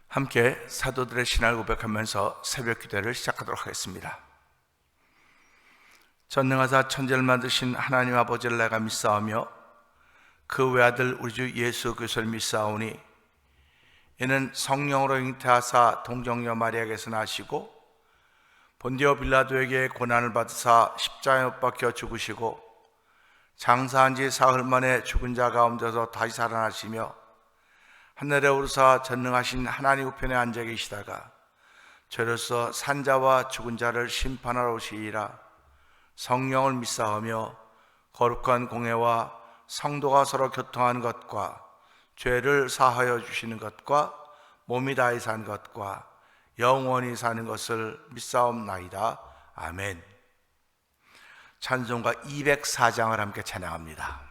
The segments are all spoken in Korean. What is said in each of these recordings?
함께 사도들의 신앙을 고백하면서 새벽 기도를 시작하도록 하겠습니다. 전능하사 천지를 만드신 하나님 아버지를 내가 믿사오며 그 외아들 우리 주 예수 그리스도를 믿사오니 이는 성령으로 잉태하사 동정녀 마리아에게서 나시고 본디오 빌라도에게 고난을 받으사 십자가에 못 박혀 죽으시고 장사한 지 사흘 만에 죽은 자 가운데서 다시 살아나시며 하늘에 오르사 전능하신 하나님 우편에 앉아 계시다가 저로서 산자와 죽은 자를 심판하러 오시리라. 성령을 믿사오며 거룩한 공회와 성도가 서로 교통하는 것과 죄를 사하여 주시는 것과 몸이 다해 산 것과 영원히 사는 것을 믿사옵나이다. 아멘. 찬송가 204장을 함께 찬양합니다.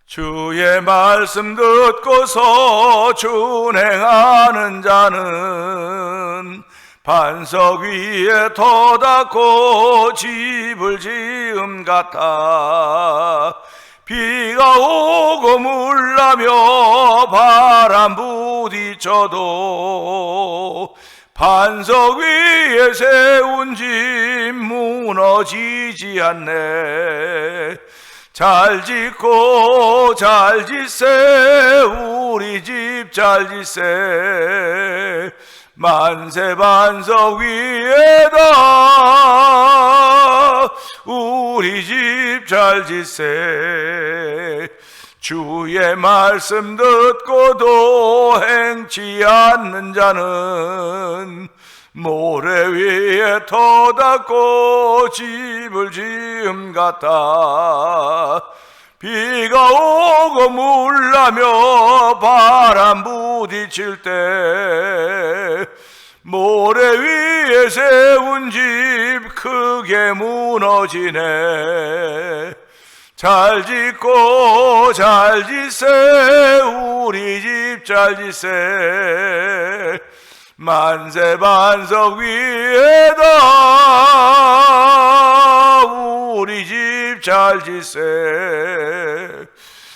주의 말씀 듣고서 준행하는 자는 반석 위에 터닫고 집을 지음 같아. 비가 오고 물나며 바람 부딪혀도 반석 위에 세운 집 무너지지 않네. 잘 짓고 잘 짓세 우리 집 잘 짓세. 만세 반석 위에다 우리 집 잘 짓세. 주의 말씀 듣고도 행치 않는 자는 모래 위에 터닫고 집을 지음 같아. 비가 오고 물나며 바람 부딪힐 때 모래 위에 세운 집 크게 무너지네. 잘 짓고 잘 짓세 우리 집 잘 짓세. 만세 반석 위에다 우리 집 잘 짓세.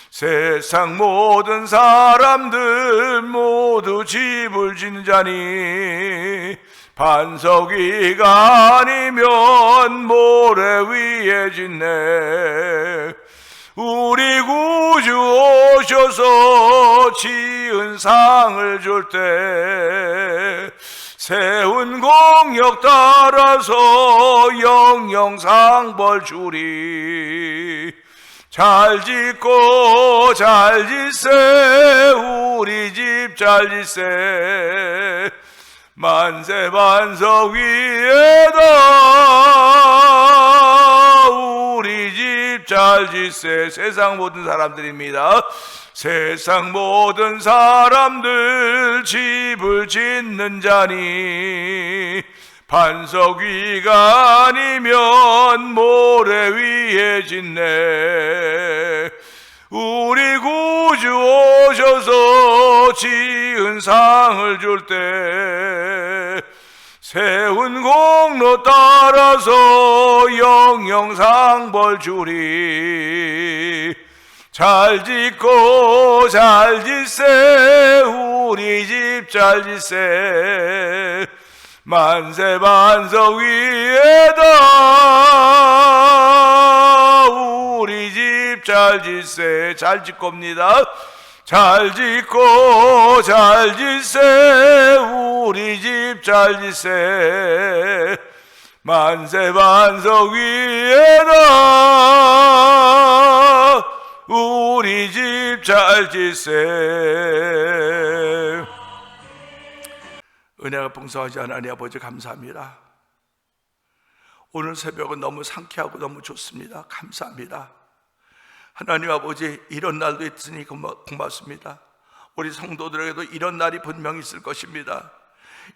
세상 모든 사람들 모두 집을 짓는 자니 반석 위가 아니면 모래 위에 짓네. 우리 구주 오셔서 지은 상을 줄 때 세운 공역 따라서 영영상 주리. 잘 짓고 잘 짓세 우리 집 잘 짓세. 만세 반석 위에다 우리 집 잘 짓세. 세상 모든 사람들입니다. 세상 모든 사람들 집을 짓는 자니 반석 위가 아니면 모래 위에 짓네. 우리 구주 오셔서 지은 상을 줄 때 세운 공로 따라서 영영상 주리. 잘 짓고 잘 짓세 우리 집 잘 짓세. 만세 반석 위에다 우리 집 잘 짓세. 잘 짓고입니다. 잘 짓고 잘 짓세 우리 집 잘 짓세. 만세 반석 위에다 우리 집 잘 짓세. 은혜가 풍성하지 하나님 아버지 감사합니다. 오늘 새벽은 너무 상쾌하고 너무 좋습니다. 감사합니다. 하나님 아버지, 이런 날도 있으니 고맙습니다. 우리 성도들에게도 이런 날이 분명히 있을 것입니다.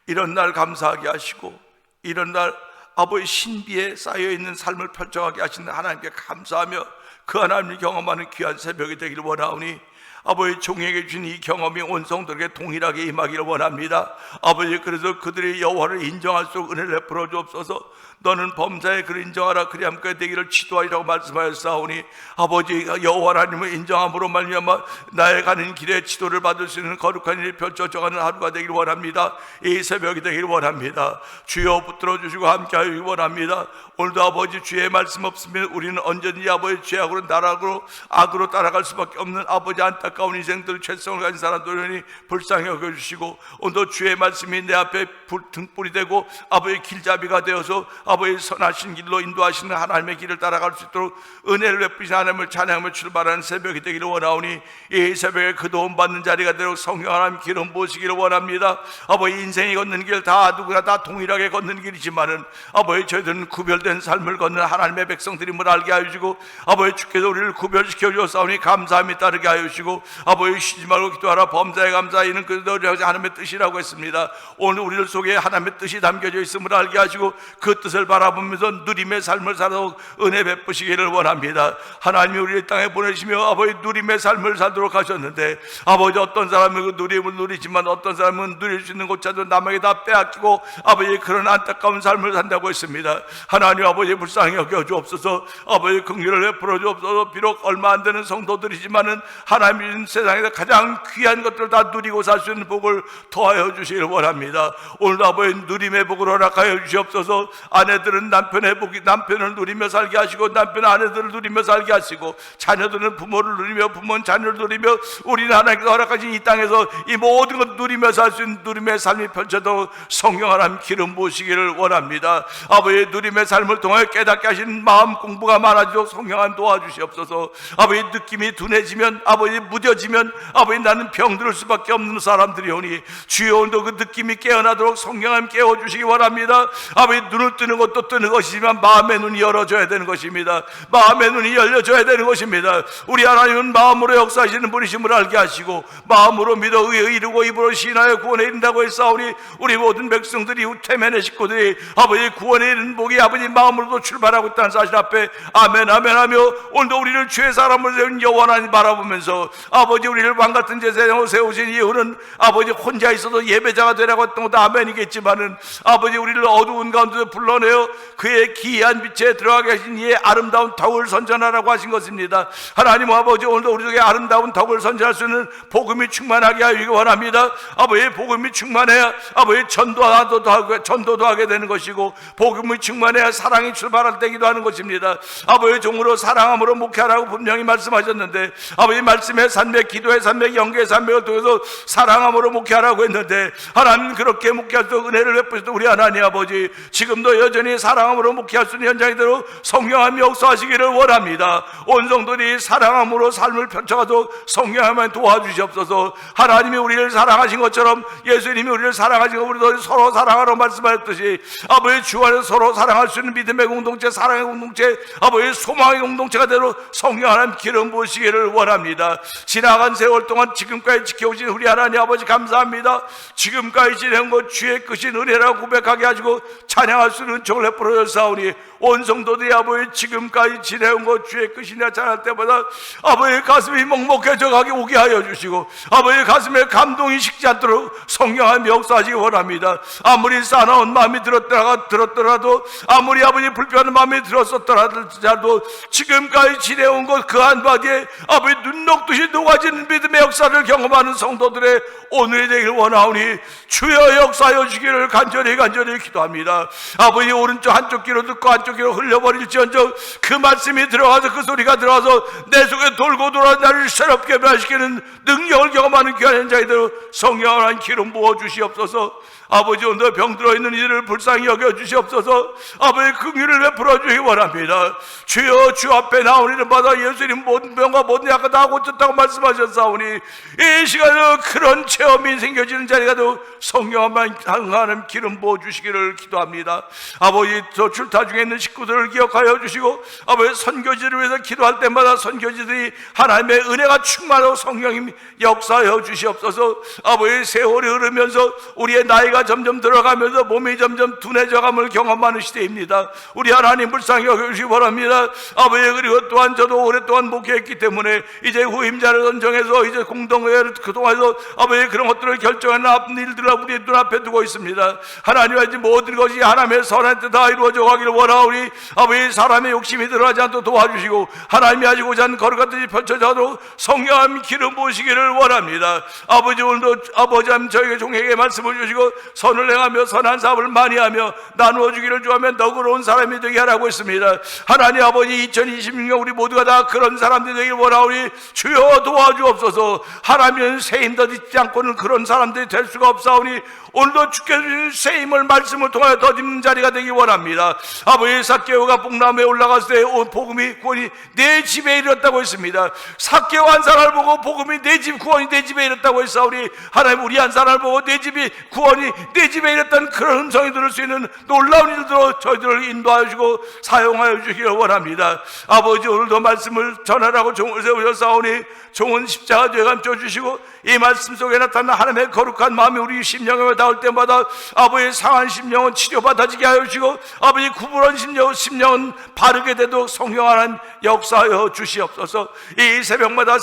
이런 날 감사하게 하시고 이런 날 아버지 신비에 쌓여있는 삶을 펼쳐가게 하시는 하나님께 감사하며 그 하나님을 경험하는 귀한 새벽이 되기를 원하오니 아버지 종에게 준 이 경험이 온 성도에게 동일하게 임하기를 원합니다. 아버지, 그래서 그들의 여호와를 인정할수록 은혜를 베풀어 주옵소서. 너는 범사에 그를 인정하라, 그리함 그 되기를 지도하리라고 말씀하였사오니 아버지, 여호와 하나님을 인정함으로 말미암아 나의 가는 길에 지도를 받을 수 있는 거룩한 일이 펼쳐져가는 하루가 되기를 원합니다. 이 새벽이 되기를 원합니다. 주여 붙들어 주시고 함께하기 원합니다. 오늘도 아버지, 주의 말씀 없으면 우리는 언제든지 아버지 죄악으로 나락으로 악으로 따라갈 수밖에 없는 아버지 안타까운 인생들, 죄성을 가진 사람들이 불쌍히 여겨주시고, 오늘도 주의 말씀이 내 앞에 등불이 되고 아버지 길잡이가 되어서 아버지 선하신 길로 인도하시는 하나님의 길을 따라갈 수 있도록 은혜를 베푸신 하나님을 찬양하며 출발하는 새벽이 되기를 원하오니, 이 새벽에 그 도움 받는 자리가 되도록 성령 하나님 기름 부으시기를 원합니다. 아버지, 인생이 걷는 길 다 누구나 다 동일하게 걷는 길이지만은 아버지, 저희들은 구별된 삶을 걷는 하나님의 백성들임을 알게 하여 주시고, 아버지, 주께서 우리를 구별시켜 주셨사오니 감사함이 따르게 하여 주시고, 아버지, 쉬지 말고 기도하라, 범사에 감사하이는 그 하나님의 뜻이라고 했습니다. 오늘 우리들 속에 하나님의 뜻이 담겨져 있음을 알게 하시고 그 뜻을 바라보면서 누림의 삶을 살도록 은혜 베푸시기를 원합니다. 하나님이 우리를 땅에 보내시며 아버지 누림의 삶을 살도록 하셨는데, 아버지, 어떤 사람은 그 누림을 누리지만 어떤 사람은 누릴 수 있는 곳자도 남에게 다 빼앗기고 아버지 그런 안타까운 삶을 산다고 했습니다. 하나님 아버지, 불쌍히 여겨 주옵소서. 아버지, 긍휼을 베풀어 주옵소서. 비록 얼마 안 되는 성도들이지만은 하나님이 세상에서 가장 귀한 것들을 다 누리고 살 수 있는 복을 더하여 주시기를 원합니다. 오늘도 아버지 누림의 복을 허락하여 주시옵소서. 아내들은 남편을 누리며 살게 하시고, 남편은 아내들을 누리며 살게 하시고, 자녀들은 부모를 누리며 부모는 자녀를 누리며, 우리는 하나님께서 허락하신 이 땅에서 이 모든 것 누리며 살 수 있는 누림의 삶이 펼쳐도 성령 하나님 기름 부으시기를 원합니다. 아버지, 누림의 삶을 통해 깨닫게 하신 마음 공부가 많아지도록 성령 하나님 도와주시옵소서. 아버지, 느낌이 둔해지면, 아버지 무뎌지면 아버지 나는 병들을 수밖에 없는 사람들이오니 주여, 오늘도 그 느낌이 깨어나도록 성령 하나님 깨워주시기 원합니다. 아버지, 눈을 뜨는 것도 뜨는 것이지만 마음의 눈이 열어져야 되는 것입니다. 마음의 눈이 열려져야 되는 것입니다. 우리 하나님은 마음으로 역사하시는 분이심을 알게 하시고, 마음으로 믿어 의에 이르고 입으로 신하여 구원에 이른다고 했사오니, 우리 모든 백성들이 태면의 식구들이 아버지 구원에 이르는 복이 아버지 마음으로도 출발하고 있다는 사실 앞에 아멘 아멘 하며, 오늘도 우리를 주의 사람을 세운 여호와 하나님 바라보면서 아버지, 우리를 왕같은 제사장으로 세우신 이유는 아버지 혼자 있어도 예배자가 되라고 했던 것도 아멘이겠지만은, 아버지 우리를 어두운 가운데서 불러내어 그의 기이한 빛에 들어가게 하신 이의 아름다운 덕을 선전하라고 하신 것입니다. 하나님 아버지, 오늘도 우리 속에 아름다운 덕을 선전할 수 있는 복음이 충만하게 하기 원합니다. 아버지, 복음이 충만해야 아버지 전도도 하게 되는 것이고, 복음이 충만해야 사랑이 출발할 때기도 하는 것입니다. 아버지, 종으로 사랑함으로 목회하라고 분명히 말씀하셨는데, 아버지 말씀의 산맥, 기도의 산맥, 영계의 산맥을 통해서 사랑함으로 목회하라고 했는데, 하나님 그렇게 목회할 때 은혜를 베푸셨던 우리 하나님 아버지, 지금도 여전히 사랑함으로 목회할 수 있는 현장이대로 성령함이 역사하시기를 원합니다. 온 성도들이 사랑함으로 삶을 펼쳐가도 성령함을 도와주시옵소서. 하나님이 우리를 사랑하신 것처럼 예수님이 우리를 사랑하신 것, 우리도 서로 사랑하라고 말씀하셨듯이 아버지 주 안에서 서로 사랑할 수 있는 믿음의 공동체, 사랑의 공동체, 아버지 소망의 공동체가 되도록 성령 하나님 기름 부으시기를 원합니다. 지나간 세월 동안 지금까지 지켜오신 우리 하나님 아버지 감사합니다. 지금까지 지내온 것 주의 크신 은혜라고 고백하게 하시고 찬양할 수 있는 은총을 베풀어 주사오니, 온 성도들이 아버지 지금까지 지내온 것 주의 크신이라 찬양할 때마다 아버지 가슴이 먹먹해져 가게 오게 하여 주시고, 아버지 가슴에 감동이 식지 않도록 성령 하나님 역사하시기 원합니다. 아무리 싸나운 마음이 들었더라도, 아무리 아버지 불편한 마음이 들었었더라도, 지금까지 지내온 것 그 한마디에 아버지 눈 녹듯이 녹아지는 믿음의 역사를 경험하는 성도들의 오늘이 되길 원하오니 주여 역사하여 주기를 간절히 기도합니다. 아버지, 오른쪽 한쪽 귀로 듣고 한쪽 귀로 흘려버릴지언정 그 말씀이 들어가서 그 소리가 들어가서 내 속에 돌고 돌아 나를 새롭게 변화시키는 능력을 경험하는 귀한 현장이대로 성령 하나님 기름 부어 주시옵소서. 아버지, 오늘 병들어 있는 이들을 불쌍히 여겨 주시옵소서. 아버지 긍휼을 베풀어 주시기 원합니다. 주여, 주 앞에 나오는 바다 예수님 모든 병과 모든 약과 다 고쳤다고 말씀하셨사오니, 이 시간에 그런 체험이 생겨지는 자리가 되어 성령만 하나님 기름 부어 주시기를 기도합니다. 아버지, 저 출타 중에 있는 식구들을 기억하여 주시고, 아버지 선교지를 위해서 기도할 때마다 선교지들이 하나님의 은혜가 충만하고 성령님 역사하여 주시옵소서. 아버지, 세월이 흐르면서 우리의 나이가 점점 들어가면서 몸이 점점 둔해져감을 경험하는 시대입니다. 우리 하나님 불쌍히 여겨주시기 바랍니다. 아버지, 그리고 또한 저도 오랫동안 목회했기 때문에 이제 후임자를 공동회를 선정해서 이제 공동회를 그동안에서 아버지 그런 것들을 결정하는 일들을 우리 눈앞에 두고 있습니다. 하나님 아버지 모든 것이 하나님의 선한 뜻 다 이루어져 가기를 원하오니 아버지 사람의 욕심이 들어가지 않도록 도와주시고 하나님이 하시고자 하는 거룩한 뜻이 펼쳐져도록 성령함 기름 부으시기를 원합니다. 아버지 오늘도 아버지 하나님 저에게 종에게 말씀을 주시고 선을 행하며 선한 사업을 많이 하며 나누어 주기를 좋아하며 너그러운 사람이 되게 하라고 했습니다. 하나님 아버지 2026년 우리 모두가 다 그런 사람들이 되길 원하오니 주여 도와주옵소서. 하나님은 세임 더딛지 않고는 그런 사람들이 될 수가 없사오니 오늘도 주께서 주신 세임을 말씀을 통하여 더듬는 자리가 되기 원합니다. 아버지 삭개오가 뽕나무에 올라갔을 때 온 복음이 구원이 내 집에 이르렀다고 했습니다. 삭개오 한 사람을 보고 복음이 내 집 구원이 내 집에 이르렀다고 했사오니 하나님 우리 한 사람을 보고 내 집이 구원이 내 집에 이르렀다는 그런 음성이 들을 수 있는 놀라운 일들로 저희들을 인도하여 주시고 사용하여 주시기를 원합니다. 아버지 오늘도 말씀을 전하라고 종을 세우셨사오니 종은 십자가 뒤에 감춰 주시고 이 말씀 속에 나타난 하나님의 거룩한 마음이 우리 심령에 닿을 때마다 아버지의 상한 심령은 치료받아지게 하여 주시고 아버지 구부러진 심령은 바르게 되도록 성령 하나님 역사하여 주시옵소서. 이 새벽마다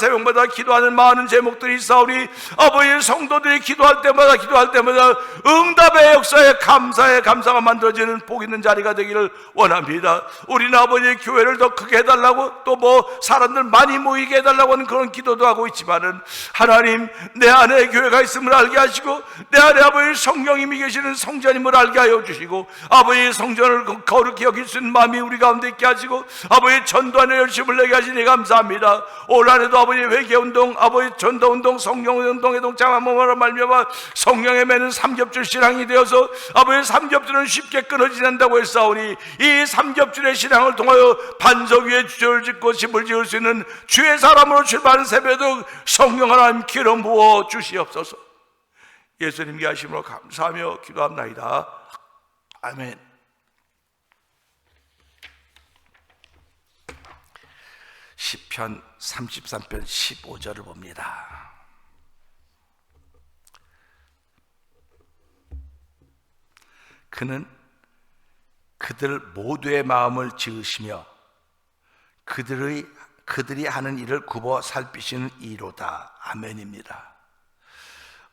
기도하는 많은 제목들이 있사오니 아버지 성도들이 기도할 때마다 응답의 역사에 감사가 만들어지는 복 있는 자리가 되기를 원합니다. 우리는 아버지의 교회를 더 크게 해달라고 또 사람들 많이 모이게 해달라고 하는 그런 기도도 하고 있지만은 하나님 내 안에 교회가 있음을 알게 하시고 내 안에 아버지 성령님이 계시는 성전임을 알게 하여 주시고 아버지 성전을 거룩히 여길 수 있는 마음이 우리 가운데 있게 하시고 아버지 전도하는 열심을 내게 하시니 감사합니다. 올 한해도 아버지 회개운동 아버지 전도운동 성령운동의 동참함으로 말미암아 성령에 매는 삼겹줄 신앙이 되어서 아버지 삼겹줄은 쉽게 끊어지지 않는다고 했사오니 이 삼겹줄의 신앙을 통하여 반석 위에 주저를 짓고 집을 지을 수 있는 주의 사람으로 출발하는 새벽에도 성령 하나님 기름 부어 주시옵소서. 예수님께 하심으로 감사하며 기도합나이다. 아멘. 시편 33편 15절을 봅니다. 그는 그들 모두의 마음을 지으시며 그들이 하는 일을 굽어 살피시는 이로다. 아멘입니다.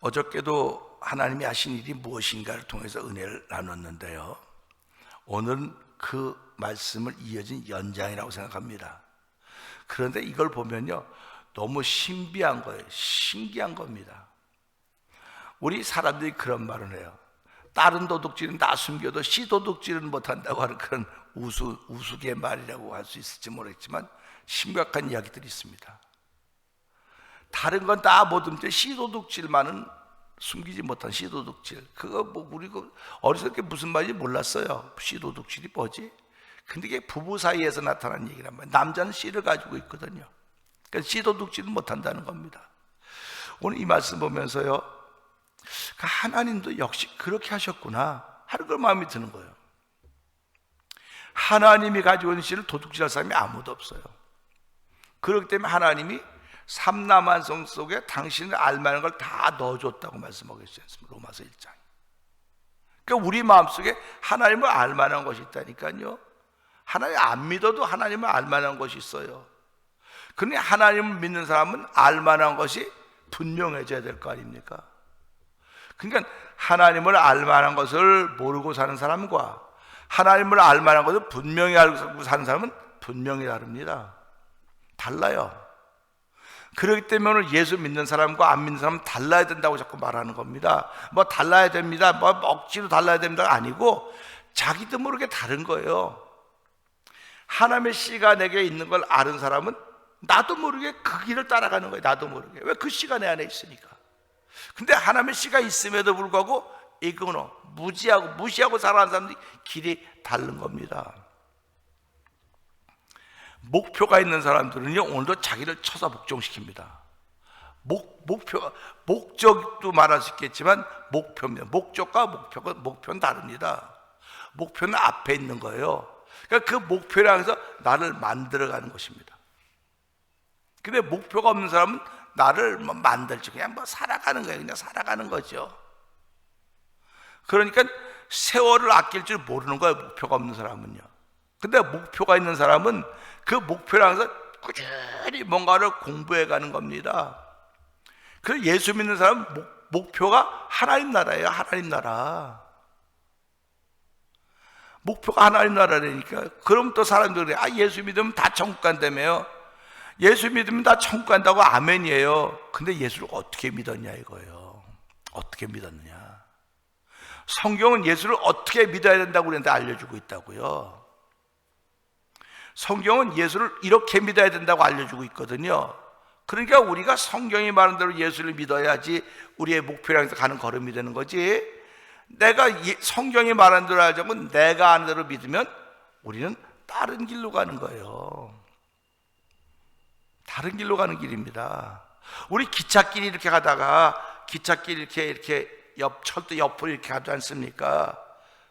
어저께도 하나님이 하신 일이 무엇인가를 통해서 은혜를 나눴는데요, 오늘은 그 말씀을 이어진 연장이라고 생각합니다. 그런데 이걸 보면요 너무 신비한 거예요. 신기한 겁니다. 우리 사람들이 그런 말을 해요. 다른 도둑질은 다 숨겨도 씨 도둑질은 못한다고 하는 그런 우스갯말이라고 할 수 있을지 모르겠지만 심각한 이야기들이 있습니다. 다른 건 다 뭐든지 씨 도둑질만은 숨기지 못한 씨 도둑질, 그거 우리 어렸을 때 무슨 말인지 몰랐어요. 씨 도둑질이 뭐지? 근데 이게 부부 사이에서 나타난 얘기란 말이에요. 남자는 씨를 가지고 있거든요. 그러니까 씨 도둑질은 못한다는 겁니다. 오늘 이 말씀 보면서요, 하나님도 역시 그렇게 하셨구나 하는 걸 마음이 드는 거예요. 하나님이 가지고 있는 씨를 도둑질할 사람이 아무도 없어요. 그렇기 때문에 하나님이 삼라만성 속에 당신을 알만한 걸 다 넣어줬다고 말씀하고 있어요. 로마서 1장. 그러니까 우리 마음속에 하나님을 알만한 것이 있다니까요. 하나님 안 믿어도 하나님을 알만한 것이 있어요. 그러니 하나님을 믿는 사람은 알만한 것이 분명해져야 될 거 아닙니까? 그러니까 하나님을 알만한 것을 모르고 사는 사람과 하나님을 알만한 것을 분명히 알고 사는 사람은 분명히 다릅니다. 달라요. 그렇기 때문에 오늘 예수 믿는 사람과 안 믿는 사람은 달라야 된다고 자꾸 말하는 겁니다. 뭐 달라야 됩니다, 뭐 억지로 달라야 됩니다 아니고 자기도 모르게 다른 거예요. 하나님의 씨가 내게 있는 걸 아는 사람은 나도 모르게 그 길을 따라가는 거예요. 나도 모르게. 왜? 그 씨가 내 안에 있으니까. 근데 하나님의 씨가 있음에도 불구하고 이거는 무시하고 살아가는 사람들이 길이 다른 겁니다. 목표가 있는 사람들은요 오늘도 자기를 쳐서 복종시킵니다. 목적도 말할 수 있겠지만 목표입니다. 목적과 목표는 다릅니다. 목표는 앞에 있는 거예요. 그러니까 그 목표를 향해서 나를 만들어가는 것입니다. 근데 목표가 없는 사람은 나를 만들지 그냥 살아가는 거예요. 그냥 살아가는 거죠. 그러니까 세월을 아낄 줄 모르는 거예요. 목표가 없는 사람은요. 근데 목표가 있는 사람은 그 목표를 향해서 꾸준히 뭔가를 공부해 가는 겁니다. 그래서 예수 믿는 사람 목표가 하나님 나라예요. 하나님 나라. 목표가 하나님 나라라니까. 그럼 또 사람들이 예수 믿으면 다 천국 간다며요. 예수 믿으면 다 천국 간다고 아멘이에요. 근데 예수를 어떻게 믿었냐 이거예요. 어떻게 믿었느냐. 성경은 예수를 어떻게 믿어야 된다고 그랬는데 알려주고 있다고요. 성경은 예수를 이렇게 믿어야 된다고 알려주고 있거든요. 그러니까 우리가 성경이 말하는 대로 예수를 믿어야지 우리의 목표를 향해서 가는 걸음이 되는 거지. 내가 성경이 말하는 대로 하자고 내가 아는 대로 믿으면 우리는 다른 길로 가는 거예요. 다른 길로 가는 길입니다. 우리 기찻길이 이렇게 가다가 기찻길 이렇게 철도 옆으로 이렇게 가지 않습니까?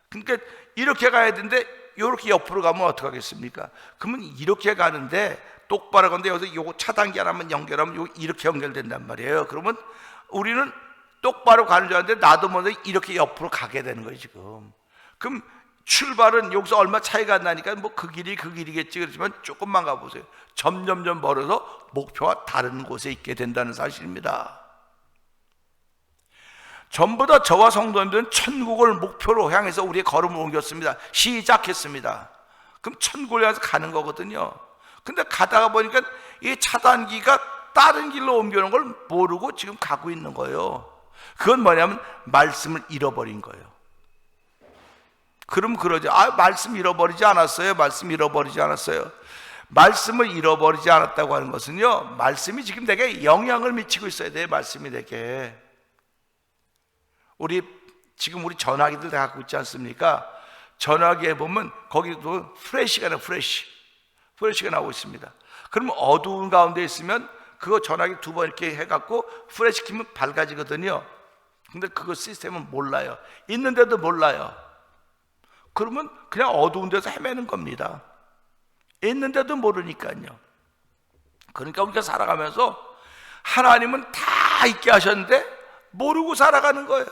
그러니까 이렇게 가야 되는데 이렇게 옆으로 가면 어떡하겠습니까? 그러면 이렇게 가는데 똑바로 가는데 여기서 요거 차단기 하나만 연결하면 요거 이렇게 연결된단 말이에요. 그러면 우리는 똑바로 가는 줄 알았는데 나도 먼저 이렇게 옆으로 가게 되는 거예요 지금. 그럼 출발은 여기서 얼마 차이가 안 나니까 뭐 그 길이겠지. 그렇지만 조금만 가보세요. 점점점 멀어서 목표와 다른 곳에 있게 된다는 사실입니다. 전부 다 저와 성도님들은 천국을 목표로 향해서 우리의 걸음을 옮겼습니다. 시작했습니다. 그럼 천국을 향해서 가는 거거든요. 근데 가다가 보니까 이 차단기가 다른 길로 옮겨놓은 걸 모르고 지금 가고 있는 거예요. 그건 뭐냐면 말씀을 잃어버린 거예요. 그럼 그러죠. 말씀 잃어버리지 않았어요. 말씀 잃어버리지 않았어요. 말씀을 잃어버리지 않았다고 하는 것은요, 말씀이 지금 내게 영향을 미치고 있어야 돼요. 말씀이 내게. 지금 우리 전화기들 다 갖고 있지 않습니까? 전화기에 보면 거기도 프레시가 나오고 있습니다. 그러면 어두운 가운데 있으면 그거 전화기 2번 이렇게 해갖고 프레시 키면 밝아지거든요. 근데 그거 시스템은 몰라요. 있는데도 몰라요. 그러면 그냥 어두운 데서 헤매는 겁니다. 있는데도 모르니까요. 그러니까 우리가 살아가면서 하나님은 다 있게 하셨는데 모르고 살아가는 거예요.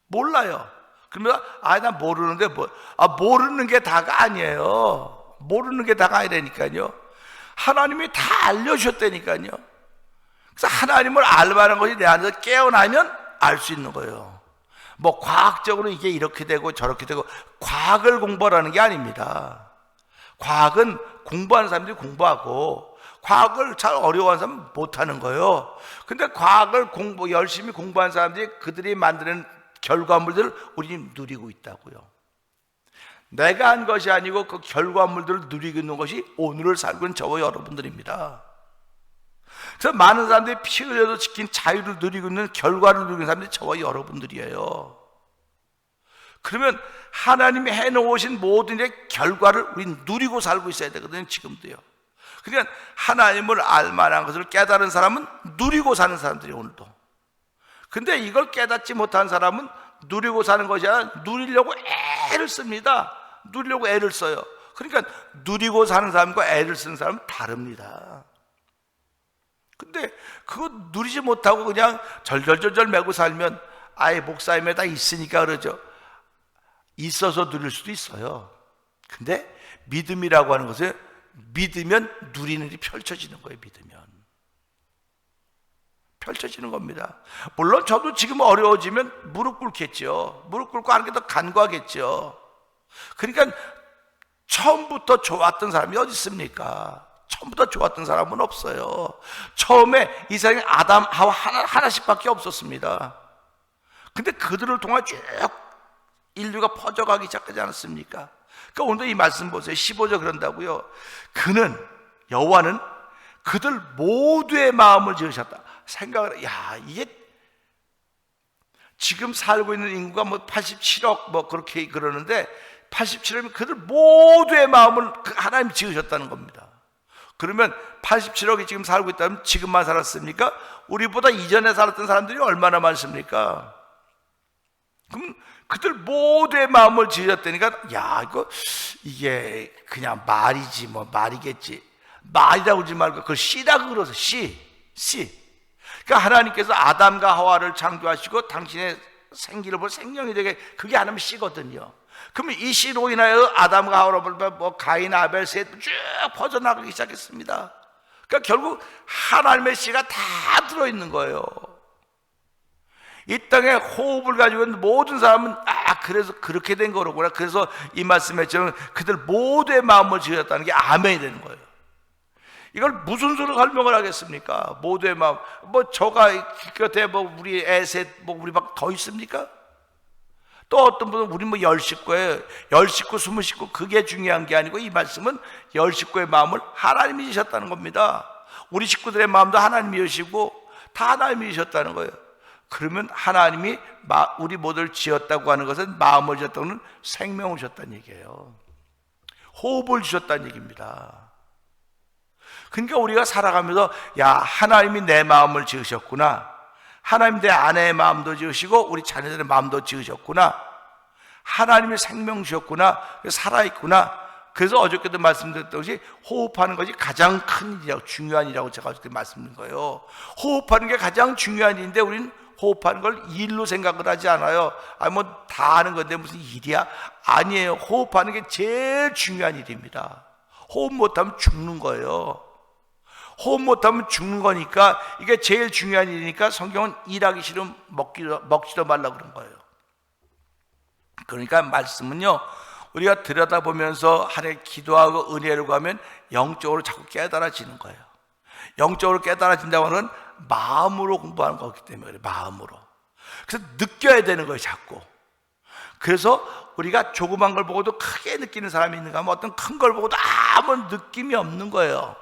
몰라요. 그러면 나 모르는데 모르는 게 다가 아니에요. 모르는 게 다가 아니라니까요. 하나님이 다 알려주셨다니까요. 그래서 하나님을 알만한 것이 내 안에서 깨어나면 알 수 있는 거예요. 뭐 과학적으로 이게 이렇게 되고 저렇게 되고 과학을 공부하라는 게 아닙니다. 과학은 공부하는 사람들이 공부하고 과학을 잘 어려워하는 사람은 못하는 거예요. 근데 과학을 열심히 공부한 사람들이 그들이 만드는 결과물들을 우리는 누리고 있다고요. 내가 한 것이 아니고 그 결과물들을 누리고 있는 것이 오늘을 살고 있는 저와 여러분들입니다. 그래서 많은 사람들이 피 흘려서 지킨 자유를 누리고 있는 결과를 누리는 사람들이 저와 여러분들이에요. 그러면 하나님이 해놓으신 모든 일의 결과를 우리는 누리고 살고 있어야 되거든요. 지금도요. 그러니까 하나님을 알만한 것을 깨달은 사람은 누리고 사는 사람들이 오늘도. 근데 이걸 깨닫지 못한 사람은 누리고 사는 것이 아니라 누리려고 애를 씁니다. 누리려고 애를 써요. 그러니까 누리고 사는 사람과 애를 쓰는 사람은 다릅니다. 근데 그거 누리지 못하고 그냥 절절절절 매고 살면 목사님에 다 있으니까 그러죠. 있어서 누릴 수도 있어요. 근데 믿음이라고 하는 것은 믿으면 누리는 일이 펼쳐지는 거예요. 믿으면 펼쳐지는 겁니다. 물론 저도 지금 어려워지면 무릎 꿇겠죠. 무릎 꿇고 하는 게 더 간과하겠죠. 그러니까 처음부터 좋았던 사람이 어디 있습니까? 처음부터 좋았던 사람은 없어요. 처음에 이 세상에 아담, 하와 하나씩밖에 없었습니다. 근데 그들을 통해 쭉 인류가 퍼져가기 시작하지 않았습니까? 그러니까 오늘도 이 말씀 보세요. 15절 그런다고요. 여호와는 그들 모두의 마음을 지으셨다. 생각을, 이게 지금 살고 있는 인구가 87억 그렇게 그러는데 87억이면 그들 모두의 마음을 하나님이 지으셨다는 겁니다. 그러면 87억이 지금 살고 있다면 지금만 살았습니까? 우리보다 이전에 살았던 사람들이 얼마나 많습니까? 그럼 그들 모두의 마음을 지으셨다니까 이게 그냥 말이지 말이겠지. 말이라고 그러지 말고 그걸 씨라고 그러세요. 씨. 그러니까 하나님께서 아담과 하와를 창조하시고 당신의 생기를 볼 생명이 되게 그게 하나님 씨거든요. 그러면 이 씨로 인하여 아담과 하와로 뭐 가인, 아벨, 셋 쭉 퍼져나가기 시작했습니다. 그러니까 결국 하나님의 씨가 다 들어있는 거예요. 이 땅에 호흡을 가지고 있는 모든 사람은 그래서 그렇게 된 거로구나. 그래서 이 말씀에 저는 그들 모두의 마음을 지으셨다는 게 아멘이 되는 거예요. 이걸 무슨 수로 설명을 하겠습니까? 모두의 마음. 뭐 저가 곁에 뭐 우리 애셋 뭐 우리 막 더 있습니까? 또 어떤 분은 우리 뭐 10식구예요. 10식구, 20식구 그게 중요한 게 아니고 이 말씀은 10식구의 마음을 하나님이 주셨다는 겁니다. 우리 식구들의 마음도 하나님이 주시고 다 하나님이 주셨다는 거예요. 그러면 하나님이 우리 모두를 지었다고 하는 것은 마음을 주셨다고는 생명을 주셨다는 얘기예요. 호흡을 주셨다는 얘기입니다. 그러니까 우리가 살아가면서 하나님이 내 마음을 지으셨구나, 하나님 내 아내의 마음도 지으시고 우리 자녀들의 마음도 지으셨구나, 하나님이 생명 주셨구나, 살아있구나. 그래서 어저께도 말씀드렸듯이 호흡하는 것이 가장 큰 일이라고, 중요한 일이라고 제가 어저께 말씀드린 거예요. 호흡하는 게 가장 중요한 일인데 우리는 호흡하는 걸 일로 생각을 하지 않아요. 뭐 다 하는 건데 무슨 일이야? 아니에요. 호흡하는 게 제일 중요한 일입니다. 호흡 못하면 죽는 거예요. 호흡 못하면 죽는 거니까 이게 제일 중요한 일이니까 성경은 일하기 싫으면 먹지도 말라고 그런 거예요. 그러니까 말씀은요, 우리가 들여다보면서 하나님께 기도하고 은혜를 구하면 영적으로 자꾸 깨달아지는 거예요. 영적으로 깨달아진다고 하는 건 마음으로 공부하는 거기 때문에 그래요. 마음으로. 그래서 느껴야 되는 거예요, 자꾸. 그래서 우리가 조그만 걸 보고도 크게 느끼는 사람이 있는가 하면 어떤 큰 걸 보고도 아무 느낌이 없는 거예요.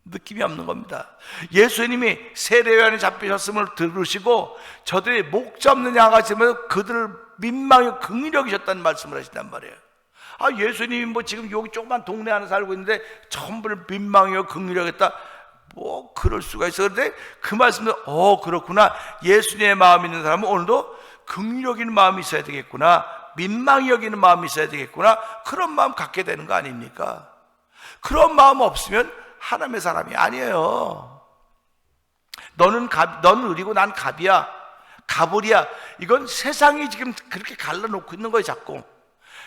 느낌이 없는 겁니다. 예수님이 세례요한이 잡히셨음을 들으시고 저들이 목자 없는 양아치면 그들을 민망히 긍휼히 여기셨다는 말씀을 하신단 말이에요. 예수님이 뭐 지금 여기 조그만 동네 안에 살고 있는데 전부를 민망히 긍휼히 여겼다, 뭐 그럴 수가 있어. 그런데 그 말씀은 그렇구나, 예수님의 마음이 있는 사람은 오늘도 긍휼히 여기는 마음이 있어야 되겠구나, 민망히 여기는 마음이 있어야 되겠구나, 그런 마음 갖게 되는 거 아닙니까? 그런 마음 없으면 하나님의 사람이 아니에요. 너는 의리고 난 갑이야, 가불이야. 이건 세상이 지금 그렇게 갈라놓고 있는 거예요. 자꾸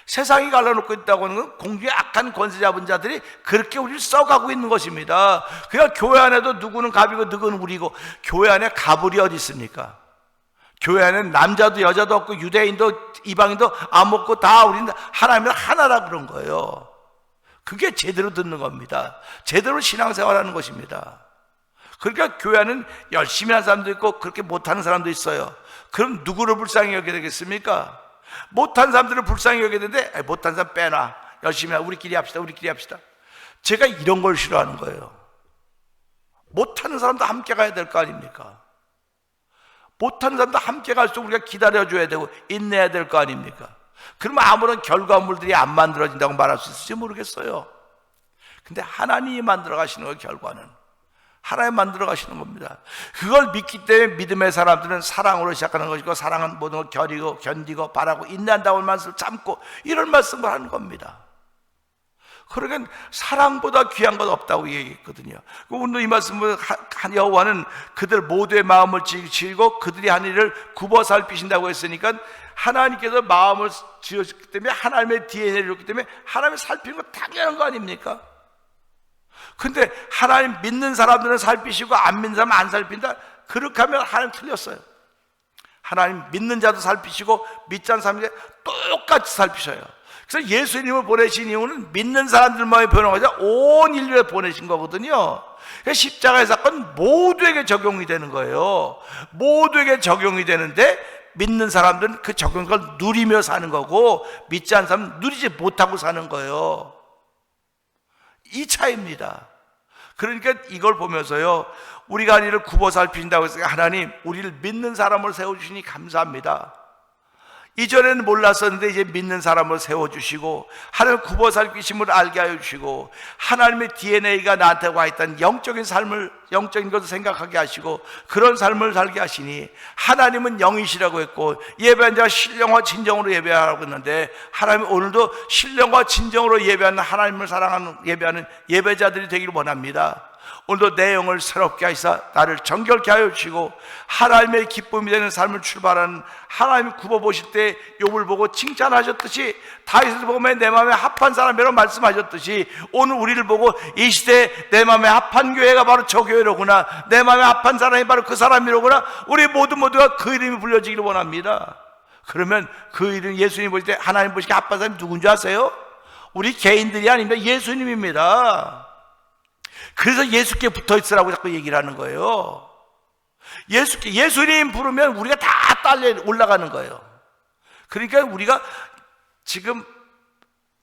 세상이 갈라놓고 있다고 하는 건 공중의 악한 권세 잡은 자들이 그렇게 우리를 써가고 있는 것입니다. 그러니까 교회 안에도 누구는 갑이고 누구는 우리고, 교회 안에 가불이 어디 있습니까? 교회 안에는 남자도 여자도 없고 유대인도 이방인도 안 먹고 다 우리는 하나님은 하나라 그런 거예요. 그게 제대로 듣는 겁니다. 제대로 신앙생활하는 것입니다. 그러니까 교회 안에는 열심히 하는 사람도 있고 그렇게 못하는 사람도 있어요. 그럼 누구를 불쌍히 여겨야 되겠습니까? 못한 사람들을 불쌍히 여겨야 되는데 못한 사람 빼놔, 열심히 우리끼리 합시다, 우리끼리 합시다. 제가 이런 걸 싫어하는 거예요. 못하는 사람도 함께 가야 될 거 아닙니까? 못하는 사람도 함께 갈수록 우리가 기다려줘야 되고 인내해야 될 거 아닙니까? 그러면 아무런 결과물들이 안 만들어진다고 말할 수 있을지 모르겠어요. 근데 하나님이 만들어 가시는 거예요. 결과는 하나님 만들어 가시는 겁니다. 그걸 믿기 때문에 믿음의 사람들은 사랑으로 시작하는 것이고, 사랑은 모든 걸 견디고 바라고 인내한다고 하는 말씀을 참고, 이런 말씀을 하는 겁니다. 그러니까 사랑보다 귀한 것 없다고 얘기했거든요. 오늘 이 말씀을 한 여호와는 그들 모두의 마음을 지으시고 그들이 한 일을 굽어 살피신다고 했으니까 하나님께서 마음을 지으셨기 때문에, 하나님의 DNA를 줬기 때문에 하나님을 살피는 건 당연한 거 아닙니까? 근데 하나님 믿는 사람들은 살피시고 안 믿는 사람은 안 살핀다, 그렇게 하면 하나님 틀렸어요. 하나님 믿는 자도 살피시고 믿지 않는 사람들 똑같이 살피셔요. 그래서 예수님을 보내신 이유는 믿는 사람들만이 변화하지 온 인류에 보내신 거거든요. 십자가의 사건은 모두에게 적용이 되는 거예요. 모두에게 적용이 되는데 믿는 사람들은 그 적용을 누리며 사는 거고, 믿지 않는 사람은 누리지 못하고 사는 거예요. 이 차이입니다. 그러니까 이걸 보면서요, 우리가 한 일을 굽어 살피신다고 해서 하나님 우리를 믿는 사람을 세워주시니 감사합니다. 이전에는 몰랐었는데 이제 믿는 사람을 세워주시고 하나님 굽어 살피심을 알게 하여 주시고, 하나님의 DNA가 나한테 와 있다는 영적인 삶을, 영적인 것을 생각하게 하시고 그런 삶을 살게 하시니, 하나님은 영이시라고 했고 예배한 자가 신령과 진정으로 예배하라고 했는데, 하나님은 오늘도 신령과 진정으로 예배하는, 하나님을 사랑하는 예배하는 예배자들이 되기를 원합니다. 오늘도 내 영을 새롭게 하시사 나를 정결케 하여 주시고 하나님의 기쁨이 되는 삶을 출발하는 하나님이 굽어보실 때 욥을 보고 칭찬하셨듯이 다윗을 보면 내 마음에 합한 사람이라고 말씀하셨듯이 오늘 우리를 보고 이 시대에 내 마음에 합한 교회가 바로 저 교회로구나, 내 마음에 합한 사람이 바로 그 사람이로구나, 우리 모두가 그 이름이 불려지기를 원합니다. 그러면 그 이름 예수님 보실 때 하나님 보시기에 합한 사람이 누군지 아세요? 우리 개인들이 아닙니다. 예수님입니다. 그래서 예수께 붙어있으라고 자꾸 얘기를 하는 거예요. 예수님 부르면 우리가 다 딸려 올라가는 거예요. 그러니까 우리가 지금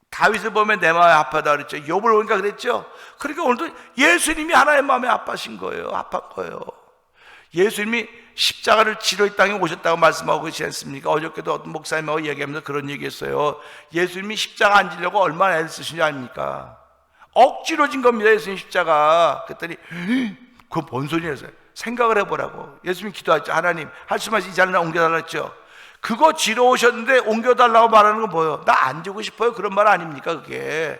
다윗을 보면 내 마음에 아파다 그랬죠. 욥을 보니까 그랬죠. 그러니까 오늘도 예수님이 하나의 마음에 아파신 거예요. 아팠 거예요. 예수님이 십자가를 지러 이 땅에 오셨다고 말씀하고 계시지 않습니까? 어저께도 어떤 목사님하고 얘기하면서 그런 얘기했어요. 예수님이 십자가 안 지려고 얼마나 애를 쓰신지 아닙니까? 억지로 진 겁니다. 예수님 십자가. 그랬더니 그건 뭔 소리였어요? 생각을 해보라고. 예수님이 기도하죠. 하나님 할 수만 이 자리나 옮겨달라 했죠. 그거 지러 오셨는데 옮겨달라고 말하는 건 뭐예요? 나 안 지고 싶어요. 그런 말 아닙니까 그게?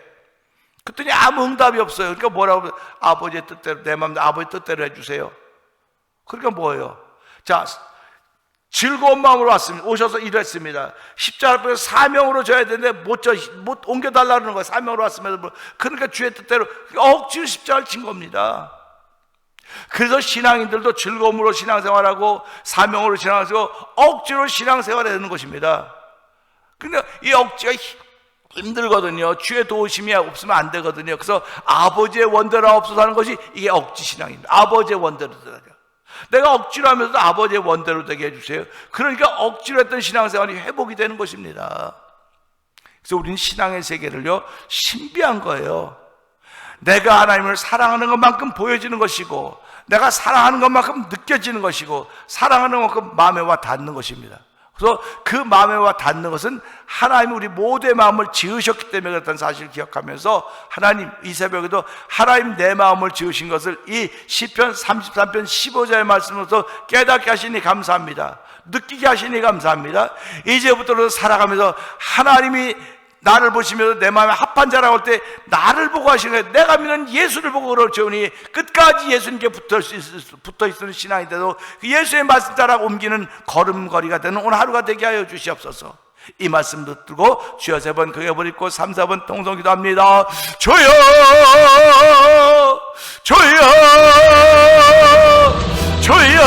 그랬더니 아무 응답이 없어요. 그러니까 뭐라고? 아버지의 뜻대로, 내 마음대로 아버지의 뜻대로 해주세요. 그러니까 뭐예요? 자, 즐거운 마음으로 왔습니다. 오셔서 일했습니다. 십자가를 사명으로 져야 되는데 못 옮겨달라는 거예요. 사명으로 왔으면서. 그러니까 주의 뜻대로 억지로 십자가를 진 겁니다. 그래서 신앙인들도 즐거움으로 신앙생활하고 사명으로 신앙생활하고 억지로 신앙생활을 하는 것입니다. 그러니까 이 억지가 힘들거든요. 주의 도우심이 없으면 안 되거든요. 그래서 아버지의 원대로 없어서 하는 것이 이게 억지 신앙입니다. 아버지의 원대로 되게. 내가 억지로 하면서도 아버지의 원대로 되게 해주세요. 그러니까 억지로 했던 신앙생활이 회복이 되는 것입니다. 그래서 우리는 신앙의 세계를요 신비한 거예요. 내가 하나님을 사랑하는 것만큼 보여지는 것이고, 내가 사랑하는 것만큼 느껴지는 것이고, 사랑하는 것만큼 마음에 와 닿는 것입니다. 그래서 그 마음에 와 닿는 것은 하나님이 우리 모두의 마음을 지으셨기 때문에 그렇다는 사실을 기억하면서, 하나님 이 새벽에도 하나님 내 마음을 지으신 것을 이 시편 33편 15절의 말씀으로서 깨닫게 하시니 감사합니다. 느끼게 하시니 감사합니다. 이제부터 살아가면서 하나님이 나를 보시면서 내 마음에 합한 자라고 할 때 나를 보고 하시는 거예요. 내가 믿는 예수를 보고 그러죠니 끝까지 예수님께 붙어있는 신앙이 되도 예수의 말씀 따라 옮기는 걸음걸이가 되는 오늘 하루가 되게 하여 주시옵소서. 이 말씀 듣고 주여 3번 크게 부르고 3, 4번 통성 기도합니다. 주여 주여 주여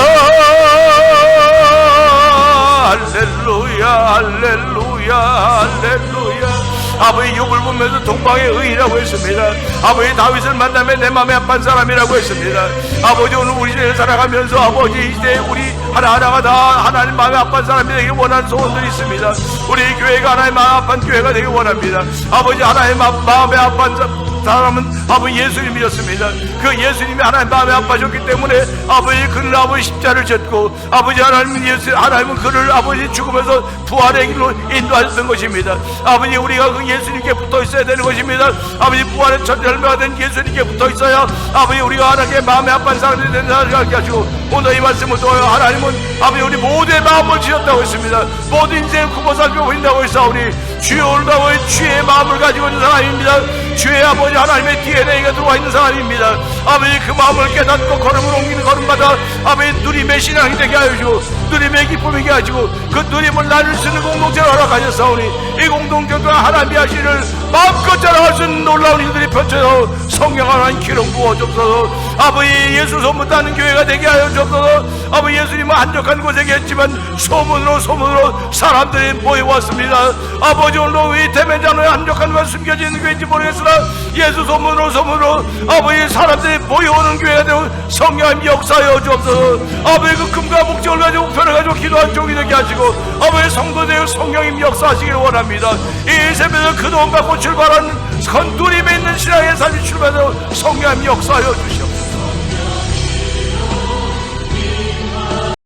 할렐루야 할렐루야 할렐루야. 아버지 욥을 보면서 동방의 의인이라고 했습니다. 아버지 다윗을 만나면 내 마음에 아픈 사람이라고 했습니다. 아버지 오늘 우리 시대를 살아가면서 아버지 이 시대에 우리 하나하나가 다 하나님 마음에 아픈 사람이 되길 원하는 소원들이 있습니다. 우리 교회가 하나님 마음에 아픈 교회가 되길 원합니다. 아버지 하나님 마음에 아픈 사람은 아버지 예수님이었습니다. 그 예수님이 하나님 마음에 아파졌기 때문에 아버지 그는 아버지 십자를 졌고, 아버지 하나님은 그를 아버지 죽으면서 부활의 길로 인도하셨던 것입니다. 아버지 우리가 그 예수님께 붙어 있어야 되는 것입니다. 아버지 부활의 첫 열매가 된 예수님께 붙어 있어야 아버지 우리가 하나님께 마음에 아픈 사람이 되는 사람을 알게 하시고, 오늘 이 말씀을 통하여 하나님은 아버지 우리 모두의 마음을 지었다고 했습니다. 모든 인생을 굽어 살펴 보인다고 했사오니 주의 오늘도 주의 마음을 가지고 있는 사람입니다. 주의 아버지 하나님의 DNA가 들어와 있는 사람입니다. 아버지 그 마음을 깨닫고 걸음을 옮기는 걸음마다 아버지 누림의 신앙이 되게 하여 주고, 누림의 기쁨이 되게 하시고, 그 누림을 나눌 수 있는 공동체를 허락하셨사오니 이 공동체가 하나님의 하시를 마음껏 자랑할 수 있는 놀라운 일들이 펼쳐서 성령 하나님 기름 부어주옵소서. 아버지 예수 소문 따는 교회가 되게 하여 주옵소서. 아버지 예수님은 한적한 곳에 계시지만 소문으로 사람들이 모여왔습니다. 아버지 오늘도 이 대면장로에 한적한 곳에 숨겨져 있는 교회인지 모르겠으나 예수 소문으로 아버지 사람들이 모여오는 교회가 되고 성령님 역사하여 주옵소서. 아버지 그 금과 목적을 가지고 편을 가지고 기도한 종이 되게 하시고, 아버지 성도되어 성령님 역사하시기를 원합니다. 이 새벽에 그동안 받고 출발한 건두림에 있는 신앙의 삶이 출발하여 성령님 역사하여 주시옵소서.